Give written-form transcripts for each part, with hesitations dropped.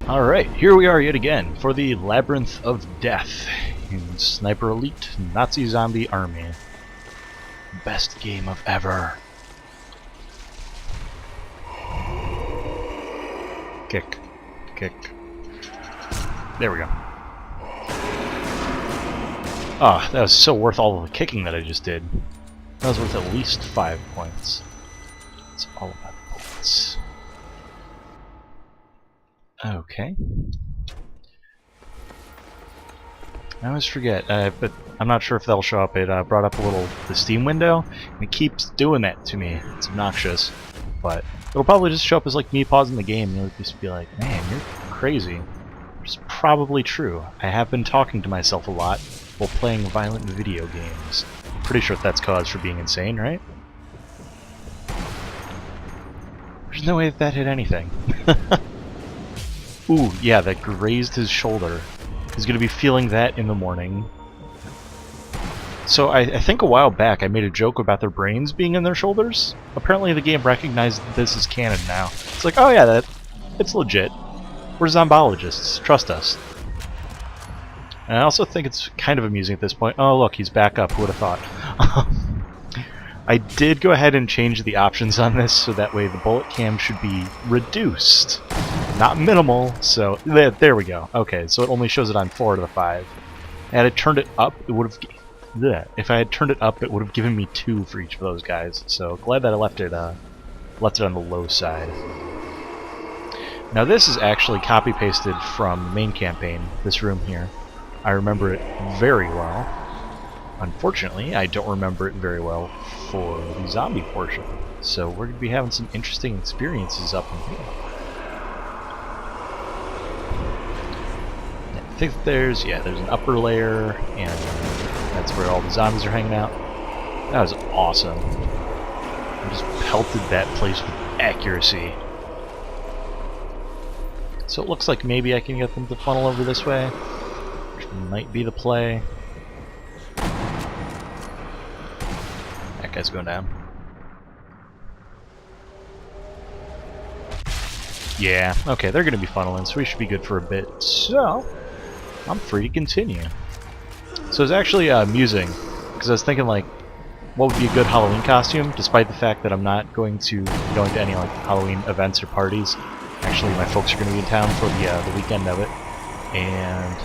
Alright, here we are yet again for the Labyrinth of Death in Sniper Elite Nazi Zombie Army. Best game of ever. Kick. Kick. There we go. Ah, that was so worth all of the kicking that I just did. That was worth at least 5 points. It's all about points. Okay. I always forget, but I'm not sure if they'll show up. It brought up the Steam window, and it keeps doing that to me. It's obnoxious, but it'll probably just show up as like me pausing the game, and you'll just be like, "Man, you're crazy." Which is probably true. I have been talking to myself a lot while playing violent video games. Pretty sure that's cause for being insane, right? There's no way that hit anything. Ooh, yeah, that grazed his shoulder. He's going to be feeling that in the morning. So I think a while back I made a joke about their brains being in their shoulders. Apparently the game recognized this as canon now. It's like, oh yeah, it's legit. We're zombologists. Trust us. And I also think it's kind of amusing at this point. Oh look, he's back up. Who would have thought? I did go ahead and change the options on this so that way the bullet cam should be reduced. Not minimal, so there we go. Okay, so it only shows it on 4 out of the 5. Had I turned it up, it would have. If I had turned it up, it would have given me 2 for each of those guys. So glad that I left it on the low side. Now this is actually copy pasted from the main campaign. This room here, I remember it very well. Unfortunately, I don't remember it very well for the zombie portion. So we're going to be having some interesting experiences up in here. I think there's an upper layer, and that's where all the zombies are hanging out. That was awesome. I just pelted that place with accuracy. So it looks like maybe I can get them to funnel over this way, which might be the play. That guy's going down. Yeah, okay, they're going to be funneling, so we should be good for a bit. So I'm free to continue. So it's actually amusing, because I was thinking, like, what would be a good Halloween costume, despite the fact that I'm not going to any like Halloween events or parties. Actually, my folks are going to be in town for the weekend of it, and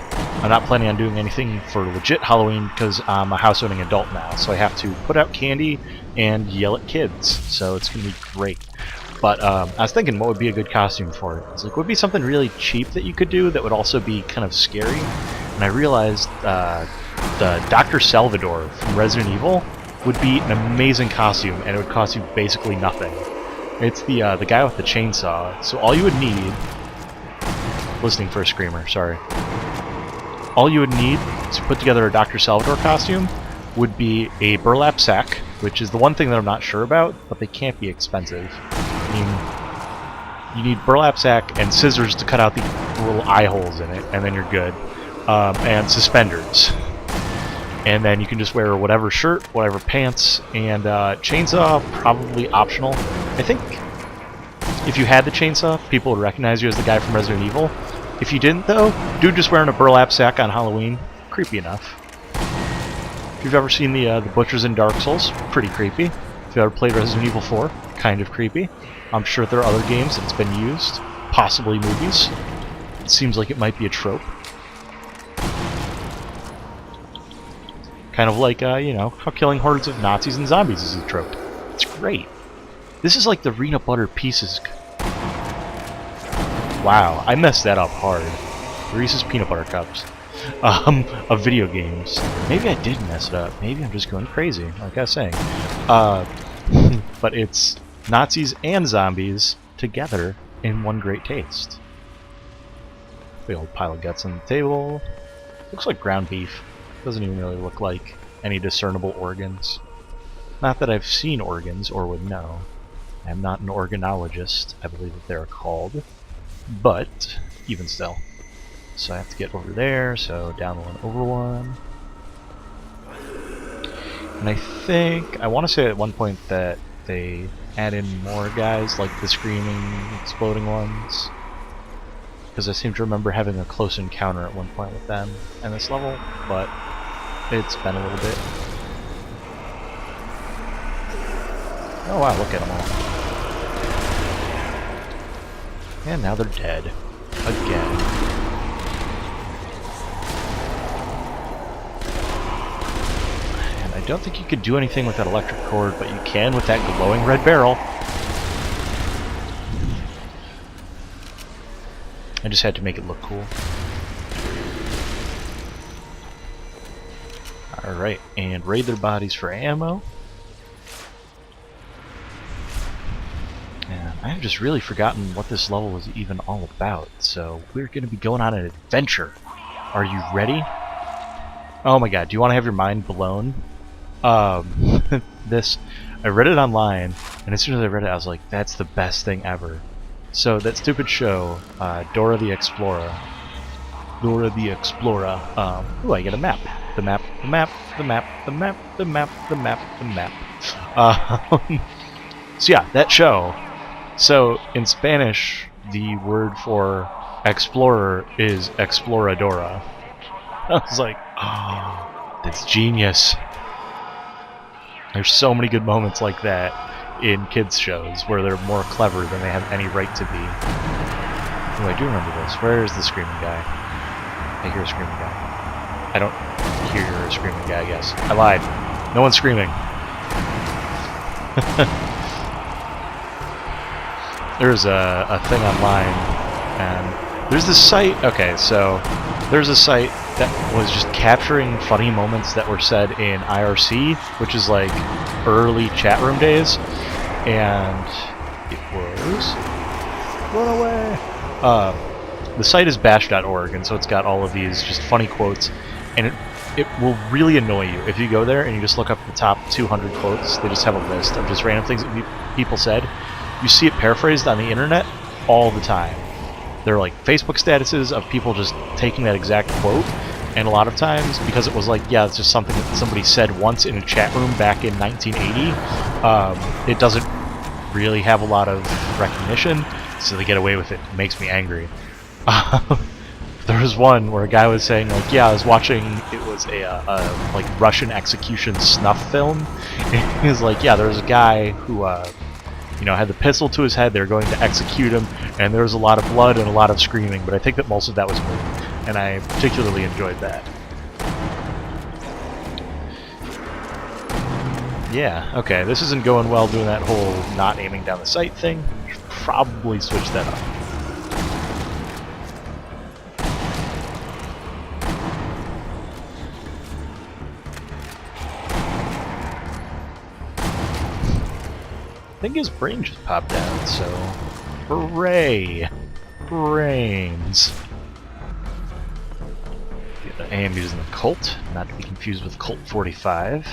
I'm not planning on doing anything for legit Halloween because I'm a house-owning adult now, so I have to put out candy and yell at kids, so it's going to be great. But I was thinking, what would be a good costume for it? It's like, what would be something really cheap that you could do that would also be kind of scary? And I realized the Dr. Salvador from Resident Evil would be an amazing costume, and it would cost you basically nothing. It's the guy with the chainsaw. So all you would need, listening for a screamer, sorry. All you would need to put together a Dr. Salvador costume would be a burlap sack, which is the one thing that I'm not sure about, but they can't be expensive. I mean, you need burlap sack and scissors to cut out the little eye holes in it, and then you're good. And suspenders. And then you can just wear whatever shirt, whatever pants, and chainsaw, probably optional. I think if you had the chainsaw, people would recognize you as the guy from Resident Evil. If you didn't, though, dude just wearing a burlap sack on Halloween, creepy enough. If you've ever seen the butchers in Dark Souls, pretty creepy. If you've ever played Resident Evil 4, kind of creepy. I'm sure there are other games that it's been used, possibly movies. It seems like it might be a trope. Kind of like, how killing hordes of Nazis and zombies is a trope. It's great. This is like the Peanut Butter Pieces. Wow, I messed that up hard. Reese's Peanut Butter Cups. Of video games. Maybe I did mess it up. Maybe I'm just going crazy, like I was saying. But it's Nazis and zombies together in one great taste. Big old pile of guts on the table. Looks like ground beef. Doesn't even really look like any discernible organs. Not that I've seen organs or would know. I'm not an organologist, I believe that they're called. But, even still. So I have to get over there, so down one, over one. And I think, I want to say at one point that they add in more guys, like the screaming, exploding ones. because I seem to remember having a close encounter at one point with them in this level, but it's been a little bit. Oh wow, look at them all. And now they're dead. Again. And I don't think you could do anything with that electric cord, but you can with that glowing red barrel. I just had to make it look cool. Alright, and raid their bodies for ammo. And I've just really forgotten what this level was even all about, so we're going to be going on an adventure. Are you ready? Oh my god, do you want to have your mind blown? I read it online, and as soon as I read it, I was like, that's the best thing ever. So that stupid show, Dora the Explorer. Ooh, I get a map. The map. So yeah, that show. So in Spanish, the word for explorer is exploradora. I was like, oh, that's genius. There's so many good moments like that in kids shows where they're more clever than they have any right to be. Oh, I do remember this. Where is the screaming guy? I hear a screaming guy. I don't hear a screaming guy, I guess. I lied. No one's screaming. There's a thing online, and there's this site. Okay, so there's a site that was just capturing funny moments that were said in IRC, which is like early chat room days, and it was run away. The site is bash.org, and so it's got all of these just funny quotes, and it will really annoy you if you go there and you just look up the top 200 quotes. They just have a list of just random things that people said. You see it paraphrased on the internet all the time. They're like Facebook statuses of people just taking that exact quote, and a lot of times, because it was like, yeah, it's just something that somebody said once in a chat room back in 1980, it doesn't really have a lot of recognition, so they get away with it. It makes me angry. There was one where a guy was saying, like, yeah, I was watching, it was a like Russian execution snuff film, and he was like, yeah, there was a guy who you know, had the pistol to his head, they were going to execute him, and there was a lot of blood and a lot of screaming, but I think that most of that was me, and I particularly enjoyed that. Yeah, okay, this isn't going well doing that whole not aiming down the sight thing. Should probably switch that up. I think his brain just popped out, so hooray! Brains! I am using the Colt, not to be confused with Colt 45.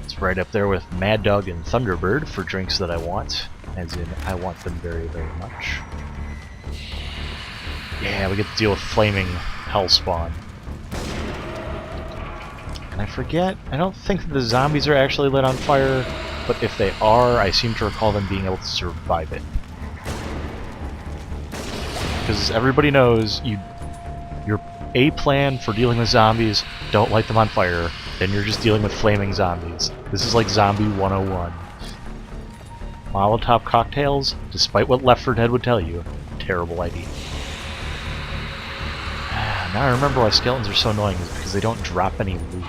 It's right up there with Mad Dog and Thunderbird for drinks that I want, as in I want them very, very much. Yeah, we get to deal with flaming hellspawn. And I forget, I don't think that the zombies are actually lit on fire, but if they are, I seem to recall them being able to survive it. Because everybody knows, your A plan for dealing with zombies, don't light them on fire, then you're just dealing with flaming zombies. This is like Zombie 101. Molotov cocktails, despite what Left 4 Dead would tell you, terrible idea. Now I remember why skeletons are so annoying, is because they don't drop any loot.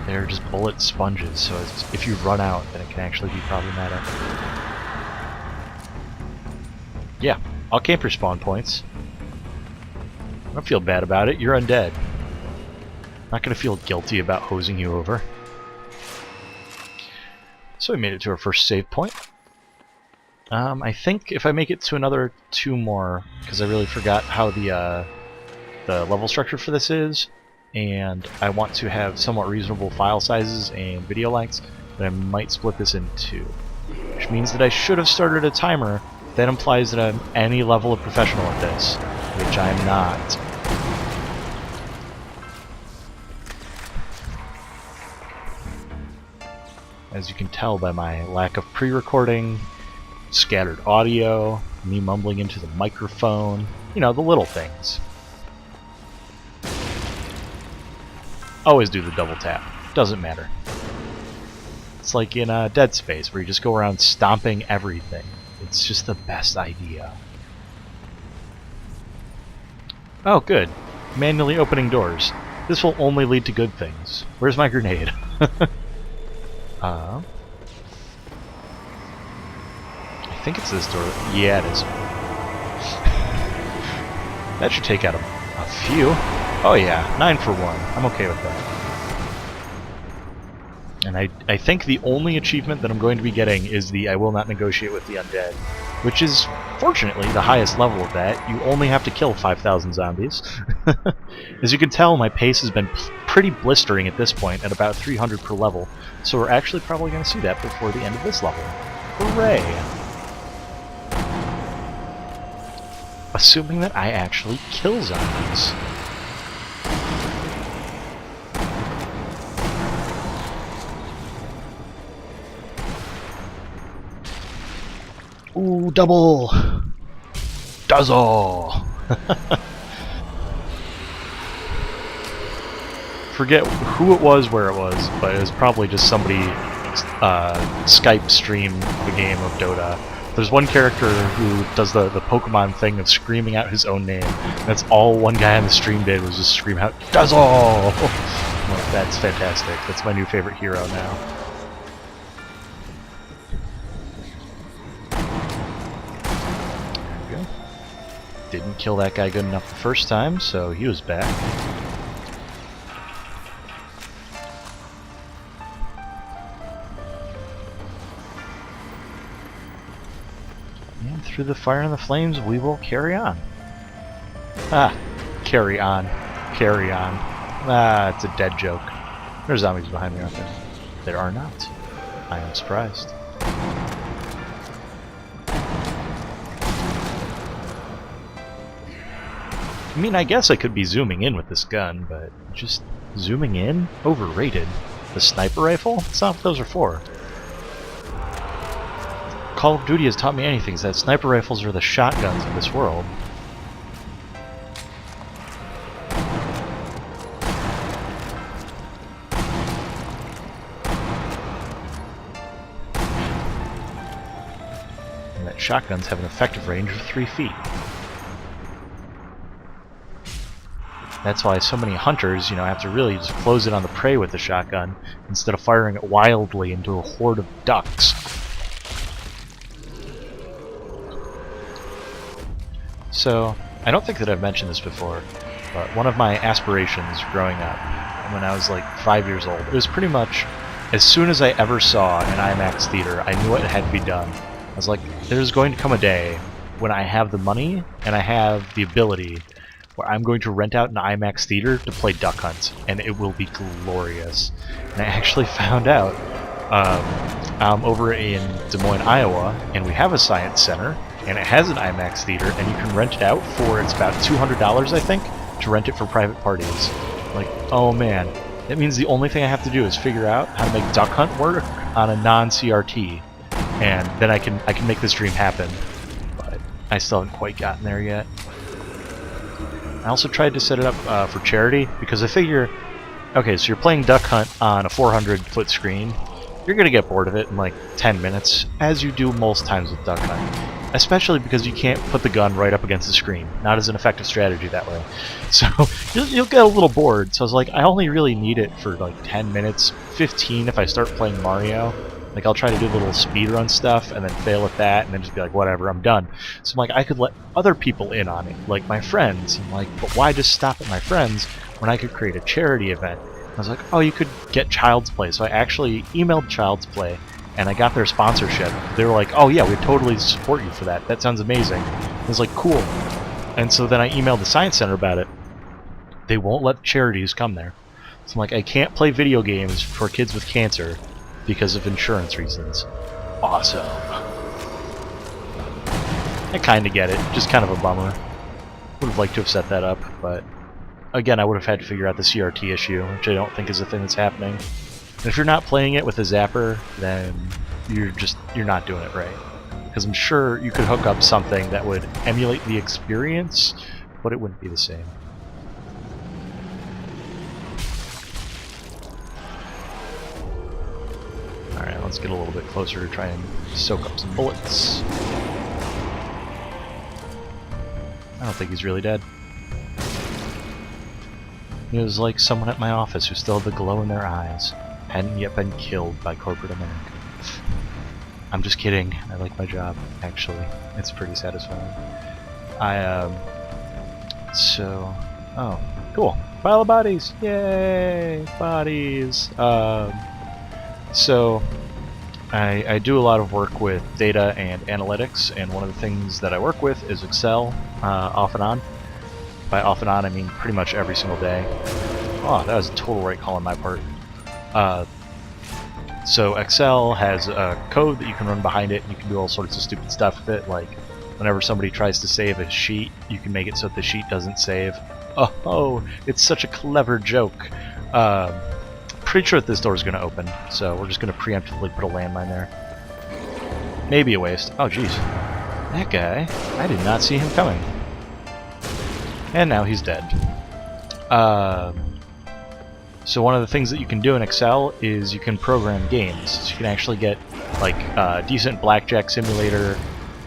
They're just bullet sponges, so if you run out, then it can actually be problematic. Yeah, I'll camp your spawn points. I don't feel bad about it, you're undead. I'm not going to feel guilty about hosing you over. So we made it to our first save point. I think if I make it to another 2 more, because I really forgot how the level structure for this is, and I want to have somewhat reasonable file sizes and video lengths, then I might split this in 2. Which means that I should have started a timer. That implies that I'm any level of professional at this, which I'm not. As you can tell by my lack of pre-recording, scattered audio, me mumbling into the microphone, you know, the little things. Always do the double tap. Doesn't matter. It's like in Dead Space, where you just go around stomping everything. It's just the best idea. Oh, good. Manually opening doors. This will only lead to good things. Where's my grenade? I think it's this door. Yeah, it is. That should take out a few. Oh yeah, 9 for 1. I'm okay with that. And I think the only achievement that I'm going to be getting is the I will not negotiate with the undead, which is, fortunately, the highest level of that. You only have to kill 5,000 zombies. As you can tell, my pace has been pretty blistering at this point, at about 300 per level, so we're actually probably going to see that before the end of this level. Hooray! Assuming that I actually kill zombies. Ooh, double! Duzzle! Forget who it was, where it was, but it was probably just somebody Skype streamed the game of Dota. There's one character who does the Pokemon thing of screaming out his own name. That's all one guy on the stream did, was just scream out, Duzzle! Like, that's fantastic. That's my new favorite hero now. Didn't kill that guy good enough the first time, so he was back. And through the fire and the flames, we will carry on. Ah, carry on. Carry on. Ah, it's a dead joke. There's zombies behind me, aren't there? There are not. I am surprised. I mean, I guess I could be zooming in with this gun, but just zooming in? Overrated. The sniper rifle? That's not what those are for. Call of Duty has taught me anything, is that sniper rifles are the shotguns of this world. And that shotguns have an effective range of 3 feet. That's why so many hunters, you know, have to really just close in on the prey with the shotgun instead of firing it wildly into a horde of ducks. So, I don't think that I've mentioned this before, but one of my aspirations growing up, when I was like 5 years old, it was pretty much, as soon as I ever saw an IMAX theater, I knew it had to be done. I was like, there's going to come a day when I have the money and I have the ability where I'm going to rent out an IMAX theater to play Duck Hunt, and it will be glorious. And I actually found out, I'm over in Des Moines, Iowa, and we have a science center, and it has an IMAX theater, and you can rent it out for, it's about $200, I think, to rent it for private parties. Like, oh man, that means the only thing I have to do is figure out how to make Duck Hunt work on a non-CRT, and then I can make this dream happen. But I still haven't quite gotten there yet. I also tried to set it up for charity, because I figure, okay, so you're playing Duck Hunt on a 400-foot screen, you're going to get bored of it in like 10 minutes, as you do most times with Duck Hunt. Especially because you can't put the gun right up against the screen. Not as an effective strategy that way. So, you'll get a little bored. So I was like, I only really need it for like 10 minutes, 15 if I start playing Mario. Like, I'll try to do little speedrun stuff, and then fail at that, and then just be like, whatever, I'm done. So I'm like, I could let other people in on it, like my friends. I'm like, but why just stop at my friends when I could create a charity event? I was like, oh, you could get Child's Play. So I actually emailed Child's Play, and I got their sponsorship. They were like, oh yeah, we'd totally support you for that. That sounds amazing. I was like, cool. And so then I emailed the Science Center about it. They won't let charities come there. So I'm like, I can't play video games for kids with cancer because of insurance reasons. Awesome. I kind of get it. Just kind of a bummer. Would have liked to have set that up, but again, I would have had to figure out the CRT issue, which I don't think is a thing that's happening. And if you're not playing it with a zapper, then you're not doing it right. because I'm sure you could hook up something that would emulate the experience, but it wouldn't be the same. Alright, let's get a little bit closer to try and soak up some bullets. I don't think he's really dead. He was like someone at my office who still had the glow in their eyes, hadn't yet been killed by corporate America. I'm just kidding. I like my job, actually. It's pretty satisfying. Oh, cool. Pile of bodies! Yay! Bodies! So, I do a lot of work with data and analytics, and one of the things that I work with is Excel, off and on. By off and on, I mean pretty much every single day. Oh, that was a total right call on my part. So Excel has a code that you can run behind it, and you can do all sorts of stupid stuff with it, like whenever somebody tries to save a sheet, you can make it so that the sheet doesn't save. Oh, it's such a clever joke. Pretty sure that this door is going to open, so we're just going to preemptively put a landmine there. Maybe a waste. Oh, jeez. That guy, I did not see him coming. And now he's dead. So one of the things that you can do in Excel is you can program games. So you can actually get like a decent blackjack simulator,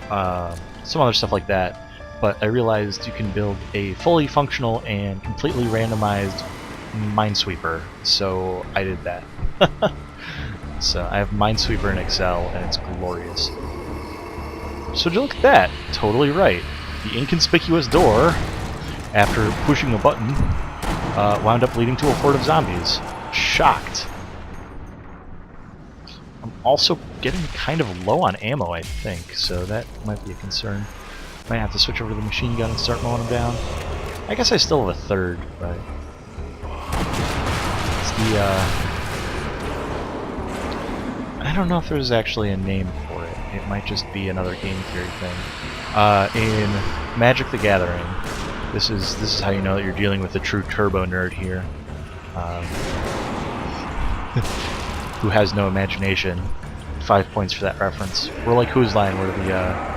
some other stuff like that. But I realized you can build a fully functional and completely randomized Minesweeper, so I did that. So I have Minesweeper in Excel, and it's glorious. So look at that, totally right. The inconspicuous door, after pushing a button, wound up leading to a horde of zombies. Shocked. I'm also getting kind of low on ammo, I think, so that might be a concern. Might have to switch over to the machine gun and start mowing them down. I guess I still have a third, but it's the I don't know if there's actually a name for it. It might just be another game theory thing. In Magic the Gathering, this is how you know that you're dealing with a true turbo nerd here, who has no imagination. 5 points for that reference. We're like Whose Line, where the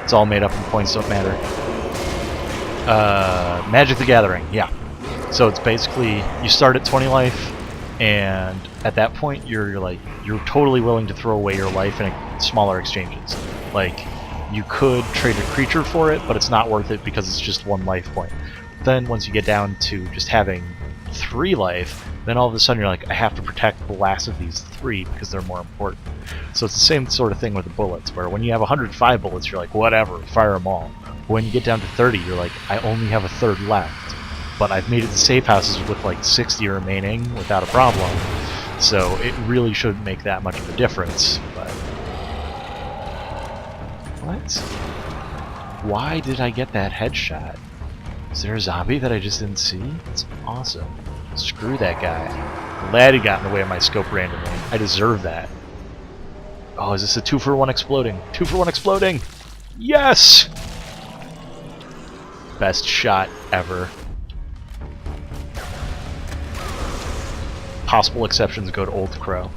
it's all made up and points don't matter. Magic the Gathering, yeah. So it's basically you start at 20 life, and at that point you're totally willing to throw away your life in smaller exchanges. Like, you could trade a creature for it, but it's not worth it because it's just 1 life point. Then once you get down to just having 3 life, then all of a sudden you're like, I have to protect the last of these 3 because they're more important. So it's the same sort of thing with the bullets, where when you have 105 bullets, you're like, whatever, fire them all. When you get down to 30, you're like, I only have a third left. But I've made it to safe houses with like 60 remaining without a problem. So it really shouldn't make that much of a difference. But what? Why did I get that headshot? Is there a zombie that I just didn't see? That's awesome. Screw that guy. Glad he got in the way of my scope randomly. I deserve that. Oh, is this a 2-for-1 exploding? 2-for-1 exploding! Yes! Best shot ever. Possible exceptions go to Old Crow.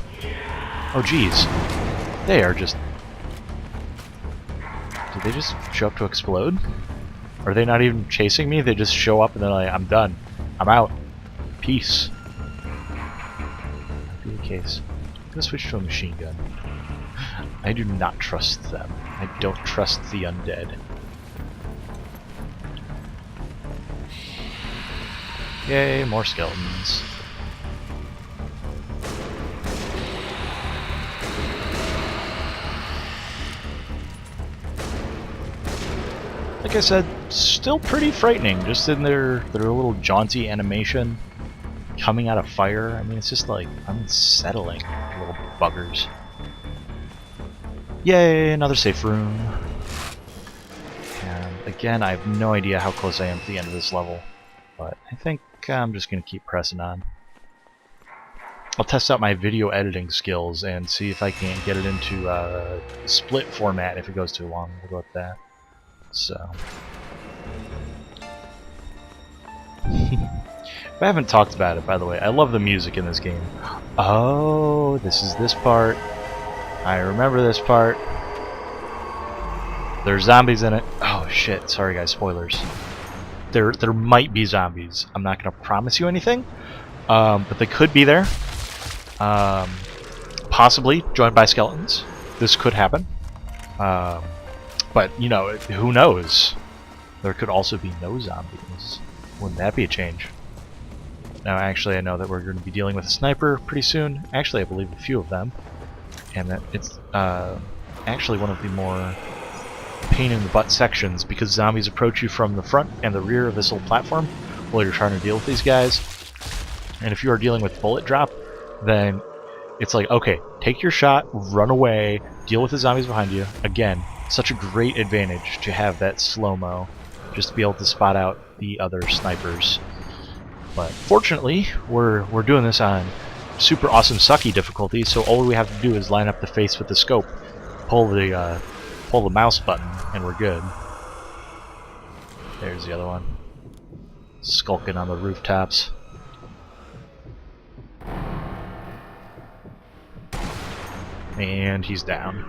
Oh geez. They are just... Did they just show up to explode? Are they not even chasing me? They just show up and they're like, I'm done. I'm out. Peace. Might be the case. I'm gonna switch to a machine gun. I do not trust them. I don't trust the undead. Yay, more skeletons. Like I said, still pretty frightening, just in their little jaunty animation coming out of fire. I mean, it's just like unsettling, little buggers. Yay, another safe room. And again, I have no idea how close I am to the end of this level, but I think I'm just going to keep pressing on. I'll test out my video editing skills and see if I can't get it into split format if it goes too long. We'll go with that. So, if I haven't talked about it, by the way, I love the music in this game. Oh, this is this part. I remember this part. There's zombies in it. Oh shit, sorry guys, spoilers. There might be zombies. I'm not gonna promise you anything, but they could be there. Possibly joined by skeletons. This could happen. But, you know, who knows? There could also be no zombies. Wouldn't that be a change? Now, actually, I know that we're going to be dealing with a sniper pretty soon. Actually, I believe a few of them. And that it's actually one of the more pain-in-the-butt sections, because zombies approach you from the front and the rear of this little platform while you're trying to deal with these guys. And if you are dealing with bullet drop, then it's like, okay, take your shot, run away, deal with the zombies behind you. Again, such a great advantage to have that slow-mo, just to be able to spot out the other snipers. But fortunately, we're doing this on super awesome sucky difficulty, so all we have to do is line up the face with the scope, pull the mouse button, and we're good. There's the other one, skulking on the rooftops. And he's down.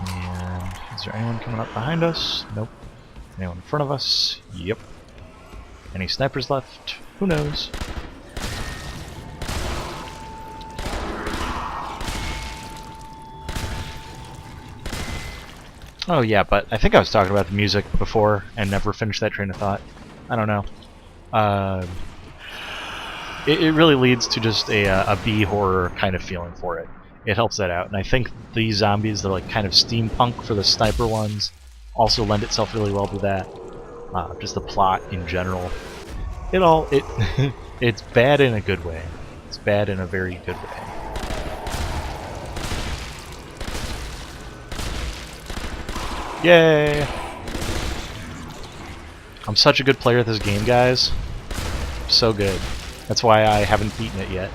And is there anyone coming up behind us? Nope. Anyone in front of us? Yep. Any snipers left? Who knows? Oh yeah, but I think I was talking about the music before and never finished that train of thought. I don't know. It really leads to just a B horror kind of feeling for it. It helps that out, and I think these zombies, they're like kind of steampunk for the sniper ones, also lend itself really well to that. Just the plot in general. It's bad in a good way. It's bad in a very good way. Yay! I'm such a good player at this game, guys. So good. That's why I haven't beaten it yet.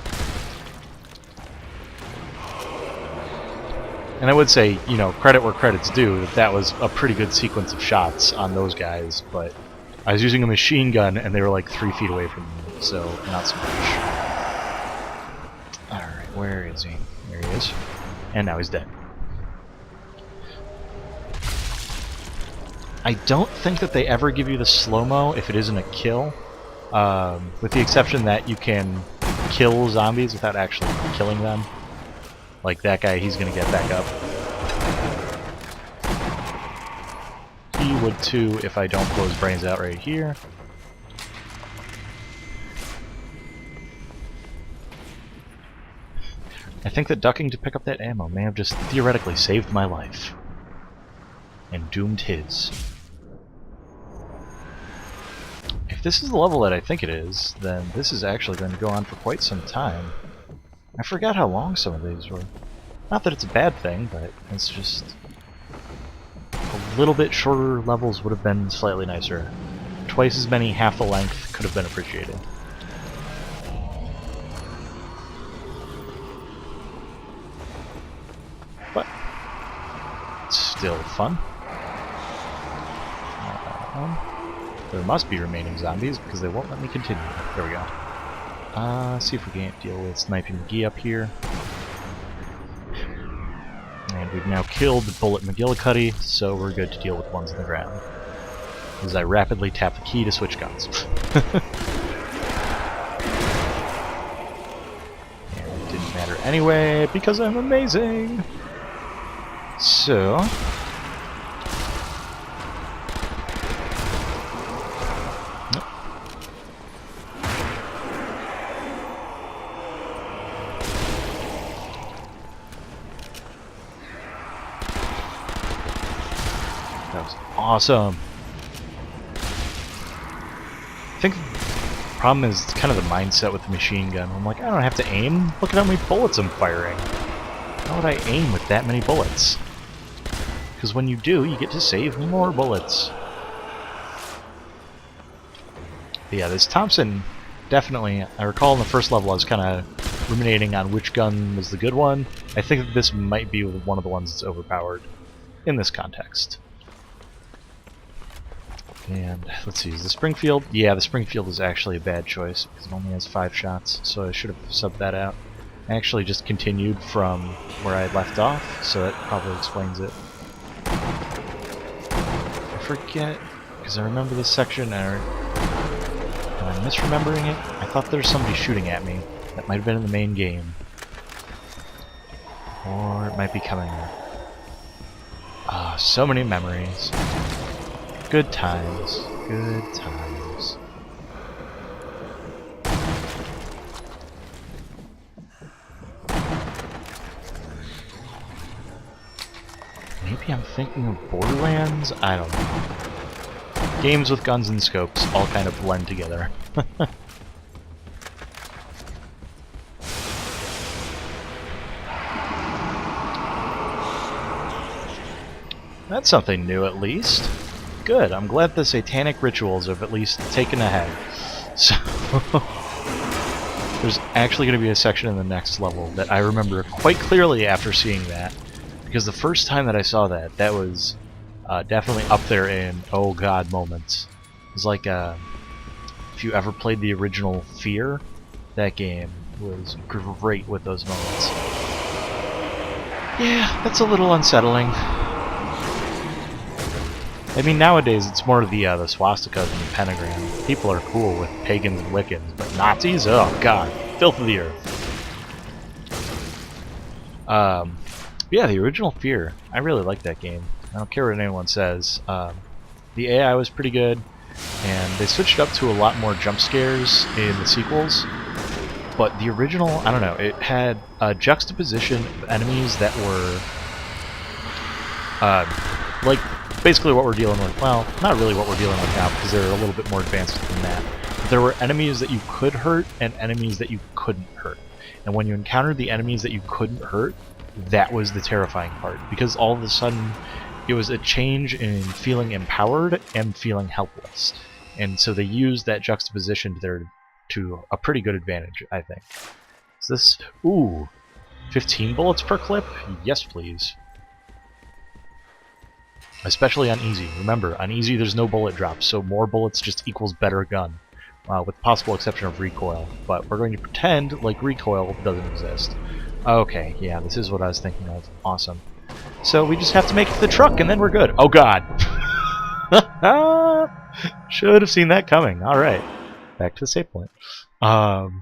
And I would say, you know, credit where credit's due, that was a pretty good sequence of shots on those guys, but I was using a machine gun and they were like 3 feet away from me, so not so much. Alright, where is he? There he is. And now he's dead. I don't think that they ever give you the slow-mo if it isn't a kill, with the exception that you can kill zombies without actually killing them. Like that guy, he's gonna get back up. He would too if I don't blow his brains out right here. I think that ducking to pick up that ammo may have just theoretically saved my life. And doomed his. If this is the level that I think it is, then this is actually going to go on for quite some time. I forgot how long some of these were. Not that it's a bad thing, but it's just a little bit shorter levels would have been slightly nicer. Twice as many, half the length could have been appreciated. But it's still fun. There must be remaining zombies because they won't let me continue. There we go. See if we can't deal with Sniping McGee up here. And we've now killed Bullet McGillicuddy, so we're good to deal with ones on the ground. As I rapidly tap the key to switch guns. And it didn't matter anyway, because I'm amazing! So... That was awesome. I think the problem is kind of the mindset with the machine gun. I'm like, I don't have to aim. Look at how many bullets I'm firing. How would I aim with that many bullets? Because when you do, you get to save more bullets. But yeah, this Thompson, definitely, I recall in the first level I was kind of ruminating on which gun was the good one. I think that this might be one of the ones that's overpowered in this context. And let's see, is the Springfield? Yeah, the Springfield is actually a bad choice because it only has 5 shots, so I should have subbed that out. I actually just continued from where I had left off, so that probably explains it. I forget, because I remember this section, and I'm misremembering it. I thought there was somebody shooting at me. That might have been in the main game. Or it might be coming. Ah, so many memories. Good times. Good times. Maybe I'm thinking of Borderlands? I don't know. Games with guns and scopes all kind of blend together. That's something new at least. Good, I'm glad the satanic rituals have at least taken ahead. So, there's actually going to be a section in the next level that I remember quite clearly after seeing that. Because the first time that I saw that, that was definitely up there in oh god moments. It was like, if you ever played the original Fear, that game was great with those moments. Yeah, that's a little unsettling. I mean, nowadays it's more of the swastikas and the pentagram. People are cool with pagans and Wiccans, but Nazis? Oh god, filth of the earth. Yeah, the original Fear. I really like that game. I don't care what anyone says. The AI was pretty good, and they switched up to a lot more jump scares in the sequels. But the original, I don't know, it had a juxtaposition of enemies that were like basically what we're dealing with. Well, not really what we're dealing with now, because they're a little bit more advanced than that. There were enemies that you could hurt and enemies that you couldn't hurt. And when you encountered the enemies that you couldn't hurt, that was the terrifying part, because all of a sudden it was a change in feeling empowered and feeling helpless. And so they used that juxtaposition to a pretty good advantage, I think. Is this... ooh, 15 bullets per clip? Yes, please. Especially on easy. Remember, on easy there's no bullet drops, so more bullets just equals better gun. With the possible exception of recoil. But we're going to pretend like recoil doesn't exist. Okay, yeah, this is what I was thinking of. Awesome. So we just have to make it to the truck and then we're good. Oh god! Should have seen that coming. Alright. Back to the save point. And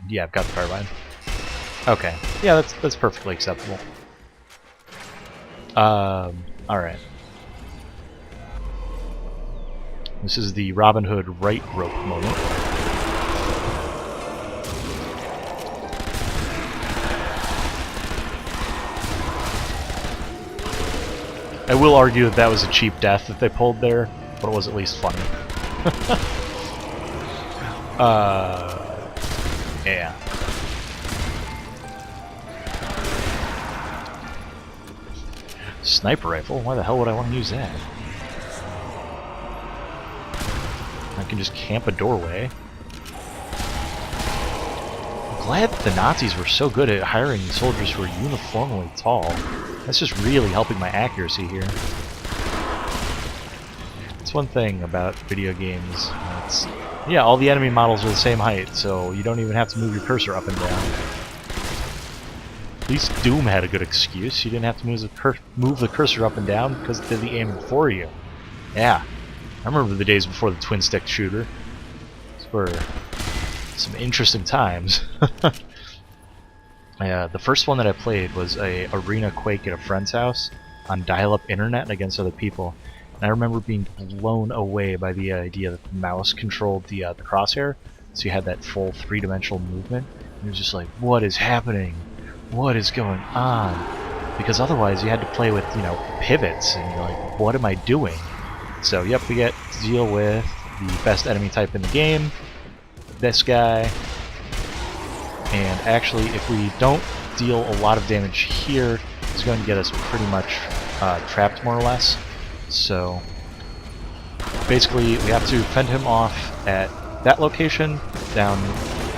yeah, I've got the carbine. Okay. Yeah, that's perfectly acceptable. Alright. This is the Robin Hood right rope moment. I will argue that that was a cheap death that they pulled there, but it was at least funny. Yeah. Sniper rifle? Why the hell would I want to use that? I can just camp a doorway. I'm glad the Nazis were so good at hiring soldiers who are uniformly tall. That's just really helping my accuracy here. That's one thing about video games. Yeah, all the enemy models are the same height, so you don't even have to move your cursor up and down. At least Doom had a good excuse. You didn't have to move the cursor up and down because it did the aiming for you. Yeah, I remember the days before the twin-stick shooter. Those were some interesting times. The first one that I played was a arena Quake at a friend's house on dial-up internet against other people. And I remember being blown away by the idea that the mouse controlled the crosshair, so you had that full three-dimensional movement. And it was just like, what is happening? What is going on? Because otherwise you had to play with, pivots, and you're like, what am I doing? So, yep, we get to deal with the best enemy type in the game, this guy. And actually, if we don't deal a lot of damage here, it's going to get us pretty much trapped, more or less. So, basically, we have to fend him off at that location, down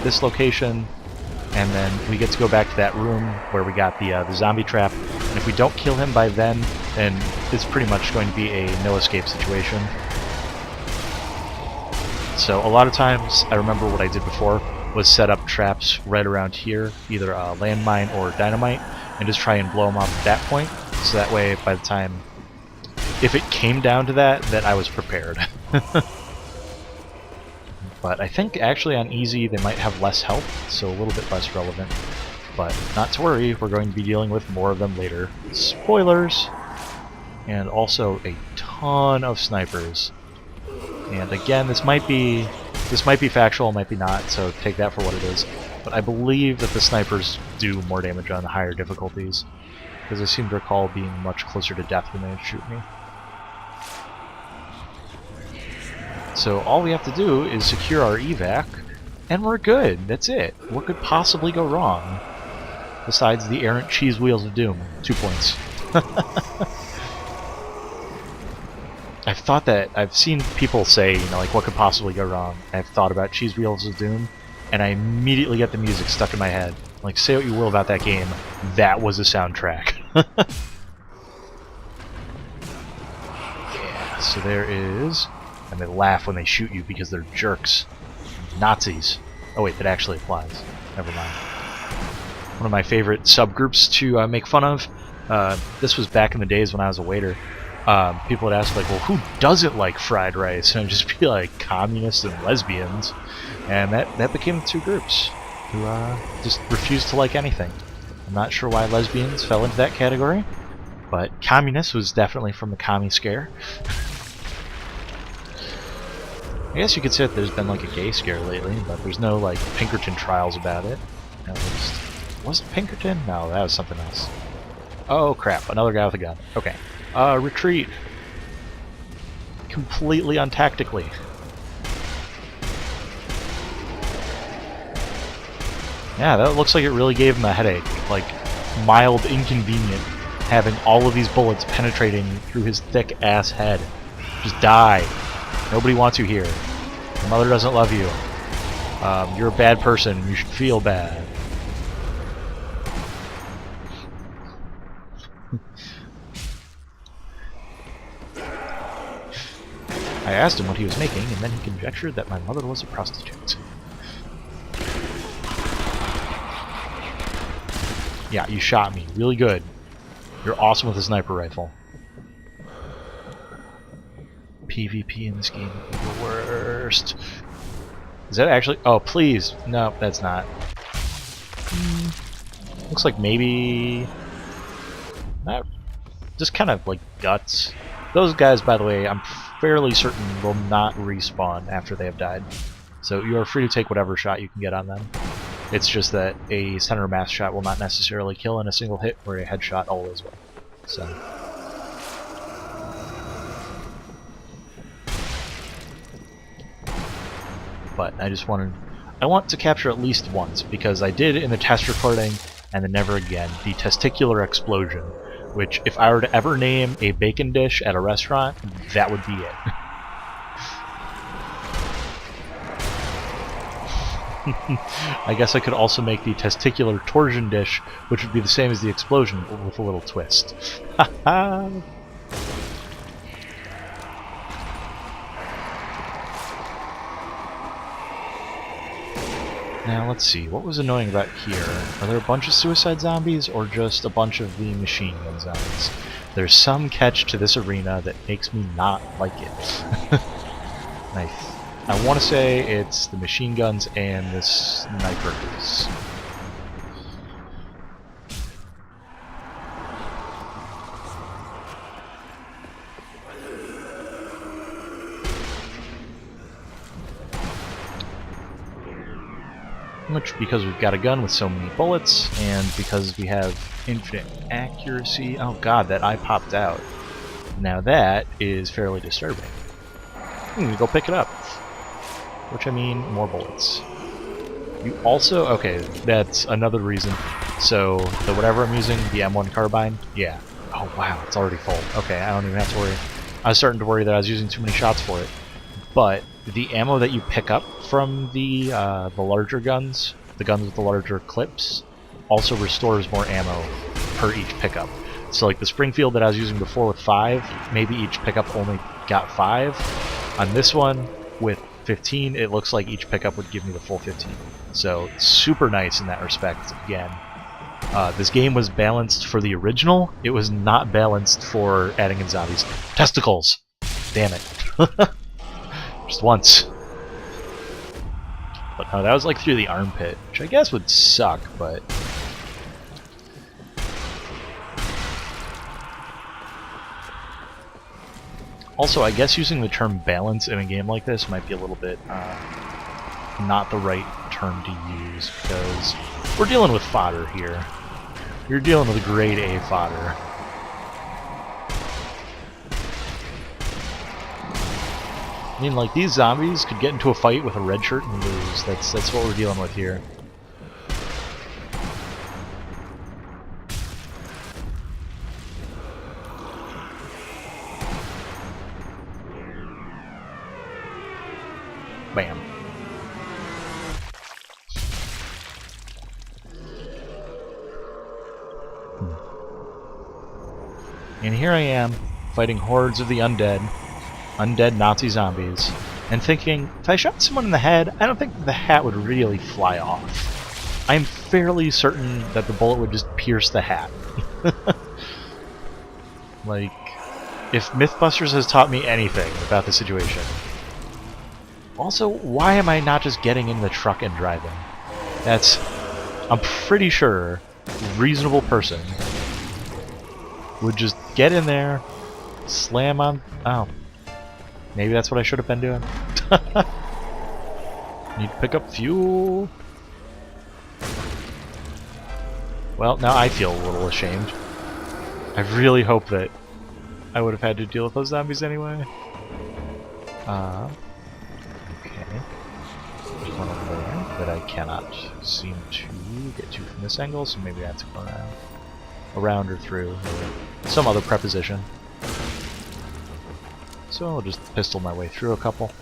this location, and then we get to go back to that room where we got the zombie trap. And if we don't kill him by then it's pretty much going to be a no-escape situation. So, a lot of times, I remember what I did before. was set up traps right around here, either a landmine or dynamite, and just try and blow them off at that point, so that way by the time, if it came down to that, I was prepared. But I think actually on easy they might have less health, so a little bit less relevant. But not to worry, we're going to be dealing with more of them later. Spoilers! And also a ton of snipers. And again, this might be factual, might be not, so take that for what it is. But I believe that the snipers do more damage on the higher difficulties, because I seem to recall being much closer to death when they shoot me. So all we have to do is secure our evac, and we're good. That's it. What could possibly go wrong? Besides the errant cheese wheels of doom. 2 points. I've seen people say, you know, like, what could possibly go wrong? I've thought about cheese wheels of doom, and I immediately get the music stuck in my head. Like, say what you will about that game, that was a soundtrack. Yeah, so there is... And they laugh when they shoot you because they're jerks. Nazis. Oh wait, that actually applies. Never mind. One of my favorite subgroups to make fun of. This was back in the days when I was a waiter. People would ask, like, well, who doesn't like fried rice? And I'd just be like, communists and lesbians. And that became the two groups who just refused to like anything. I'm not sure why lesbians fell into that category, but communist was definitely from the commie scare. I guess you could say that there's been like a gay scare lately, but there's no like Pinkerton trials about it. At least. Was it Pinkerton? No, that was something else. Oh crap, another guy with a gun. Okay. Retreat. Completely untactically. Yeah, that looks like it really gave him a headache. Like, mild inconvenient having all of these bullets penetrating through his thick ass head. Just die. Nobody wants you here. Your mother doesn't love you. You're a bad person. You should feel bad. I asked him what he was making, and then he conjectured that my mother was a prostitute. Yeah, you shot me. Really good. You're awesome with a sniper rifle. PvP in this game is the worst. Is that actually... Oh, please. No, that's not. Looks like maybe... Not... Just kind of like guts. Those guys, by the way, I'm fairly certain will not respawn after they have died. So you are free to take whatever shot you can get on them. It's just that a center mass shot will not necessarily kill in a single hit, where a headshot always will. So... But I want to capture at least once, because I did in the test recording, and then never again, the testicular explosion, which if I were to ever name a bacon dish at a restaurant, that would be it. I guess I could also make the testicular torsion dish, which would be the same as the explosion, but with a little twist. Ha Now, let's see, what was annoying about here? Are there a bunch of suicide zombies, or just a bunch of the machine gun zombies? There's some catch to this arena that makes me not like it. I want to say it's the machine guns and the snipers. Which, because we've got a gun with so many bullets, and because we have infinite accuracy... Oh god, that eye popped out. Now that is fairly disturbing. Go pick it up. Which, I mean, more bullets. You also... Okay, that's another reason. So, the whatever I'm using, the M1 carbine, yeah. Oh wow, it's already full. Okay, I don't even have to worry. I was starting to worry that I was using too many shots for it. But the ammo that you pick up from the larger guns, the guns with the larger clips, also restores more ammo per each pickup. So like the Springfield that I was using before with 5, maybe each pickup only got 5. On this one, with 15, it looks like each pickup would give me the full 15. So super nice in that respect. Again, this game was balanced for the original. It was not balanced for adding in zombies. Testicles! Damn it. Just once. But no, that was like through the armpit, which I guess would suck, but... Also, I guess using the term balance in a game like this might be a little bit not the right term to use, because we're dealing with fodder here. You're dealing with grade A fodder. I mean, like, these zombies could get into a fight with a red shirt and lose. That's what we're dealing with here. Bam. And here I am, fighting hordes of the undead Nazi zombies, and thinking, if I shot someone in the head, I don't think the hat would really fly off. I'm fairly certain that the bullet would just pierce the hat. Like, if Mythbusters has taught me anything about the situation. Also, why am I not just getting in the truck and driving? I'm pretty sure a reasonable person would just get in there, slam on... Oh. Maybe that's what I should have been doing. Need to pick up fuel. Well, now I feel a little ashamed. I really hope that I would have had to deal with those zombies anyway. Okay. There's one over there that I cannot seem to get to from this angle, so maybe I have to go around or through, or some other preposition. So I'll just pistol my way through a couple.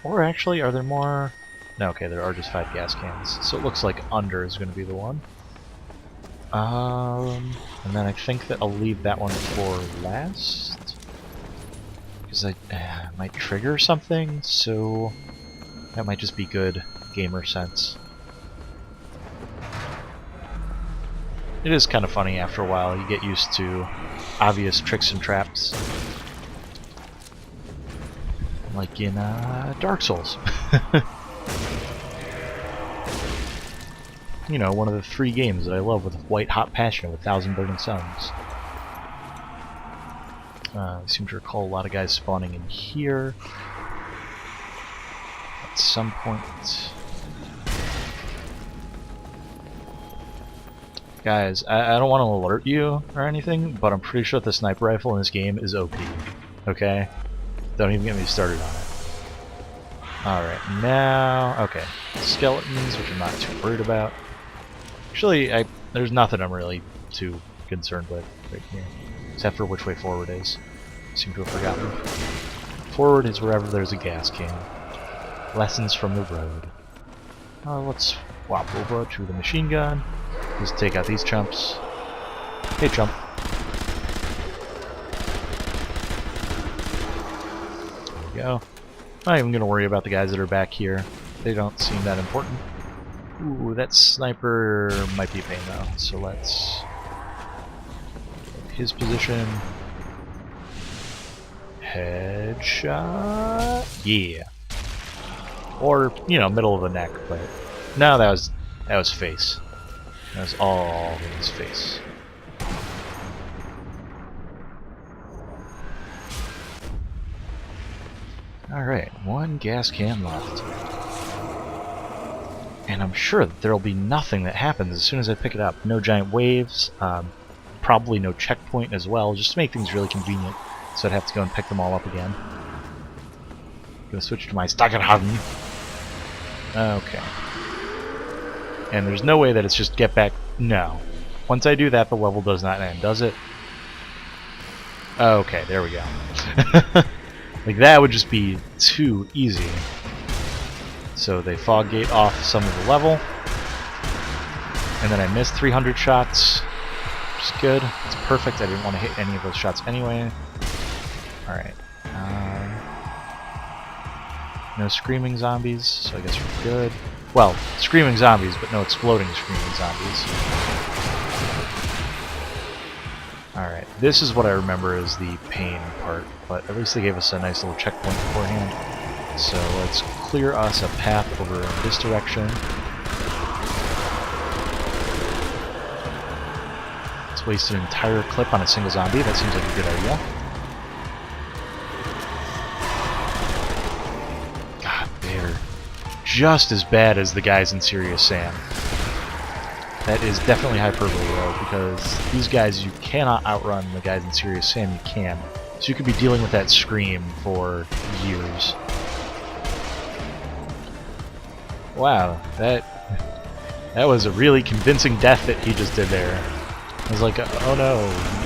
Or actually, are there more? No, okay, there are just 5 gas cans. So it looks like under is going to be the one. And then I think that I'll leave that one for last. Because I might trigger something, so that might just be good gamer sense. It is kind of funny after a while. You get used to obvious tricks and traps. Like in Dark Souls. You know, one of the 3 games that I love with white hot passion with 1,000 burning suns. I seem to recall a lot of guys spawning in here at some point. Guys, I don't want to alert you or anything, but I'm pretty sure the sniper rifle in this game is OP. Okay? Don't even get me started on it. Alright, now... Okay. Skeletons, which I'm not too worried about. Actually, there's nothing I'm really too concerned with right here. Except for which way forward is. I seem to have forgotten. Forward is wherever there's a gas can. Lessons from the road. Let's swap over to the machine gun. Just take out these chumps. Hey, chump. There we go. Not even gonna worry about the guys that are back here. They don't seem that important. Ooh, that sniper might be a pain though, so let's... his position. Headshot. Yeah. Or, you know, middle of the neck, but no, that was face. That was all in his face. Alright, 1 gas can left. And I'm sure that there'll be nothing that happens as soon as I pick it up. No giant waves, probably no checkpoint as well, just to make things really convenient. So I'd have to go and pick them all up again. Gonna switch to my Taterchimp. Okay. And there's no way that it's just get back. No. Once I do that, the level does not end, does it? Okay, there we go. Like, that would just be too easy. So they fog gate off some of the level. And then I missed 300 shots, which is good. It's perfect. I didn't want to hit any of those shots anyway. Alright. No screaming zombies, so I guess we're good. Well, screaming zombies, but no exploding screaming zombies. Alright, this is what I remember as the pain part, but at least they gave us a nice little checkpoint beforehand. So let's clear us a path over in this direction. Let's waste an entire clip on a single zombie, that seems like a good idea. God, they're just as bad as the guys in Serious Sam. That is definitely hyperbole though, because these guys, you cannot outrun the guys in Serious Sam, you can. So you could be dealing with that scream for years. Wow, that was a really convincing death that he just did there. I was like, oh no,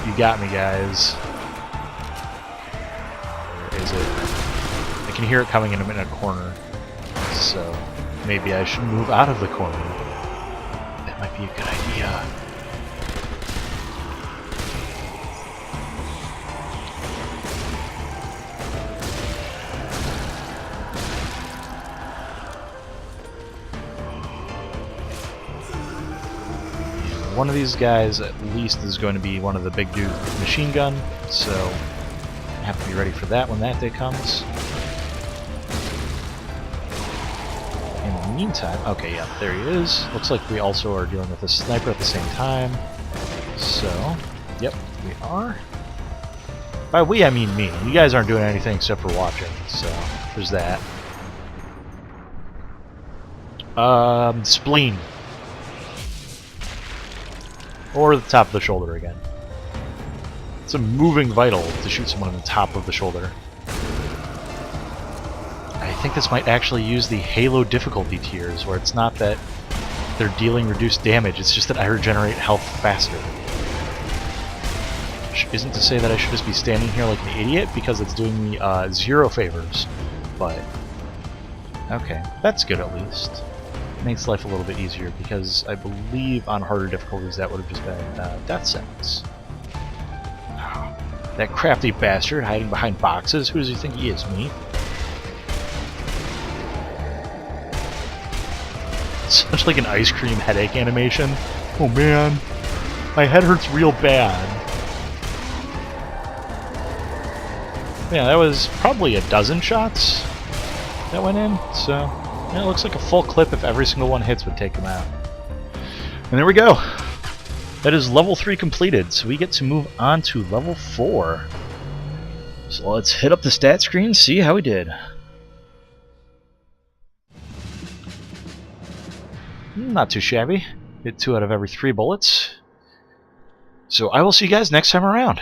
you got me guys. Where is it? I can hear it coming in a corner. So maybe I should move out of the corner. Might be a good idea. One of these guys at least is going to be one of the big dudes with machine gun, so I have to be ready for that when that day comes. In the meantime, okay, yeah, there he is. Looks like we also are dealing with a sniper at the same time. So, yep, we are. By we, I mean me. You guys aren't doing anything except for watching, so there's that. Spleen. Or the top of the shoulder again. It's a moving vital to shoot someone in the top of the shoulder. I think this might actually use the Halo difficulty tiers, where it's not that they're dealing reduced damage, it's just that I regenerate health faster. Which isn't to say that I should just be standing here like an idiot, because it's doing me 0 favors. But, okay, that's good at least. Makes life a little bit easier, because I believe on harder difficulties that would have just been death sentence. Oh, that crafty bastard hiding behind boxes, who does he think he is, me? Such like an ice cream headache animation. Oh man, my head hurts real bad. Yeah, that was probably a dozen shots that went in, so yeah, it looks like a full clip if every single one hits would take him out. And there we go. That is level 3 completed, so we get to move on to level 4. So let's hit up the stat screen, see how we did. Not too shabby. Hit 2 out of every 3 bullets. So I will see you guys next time around.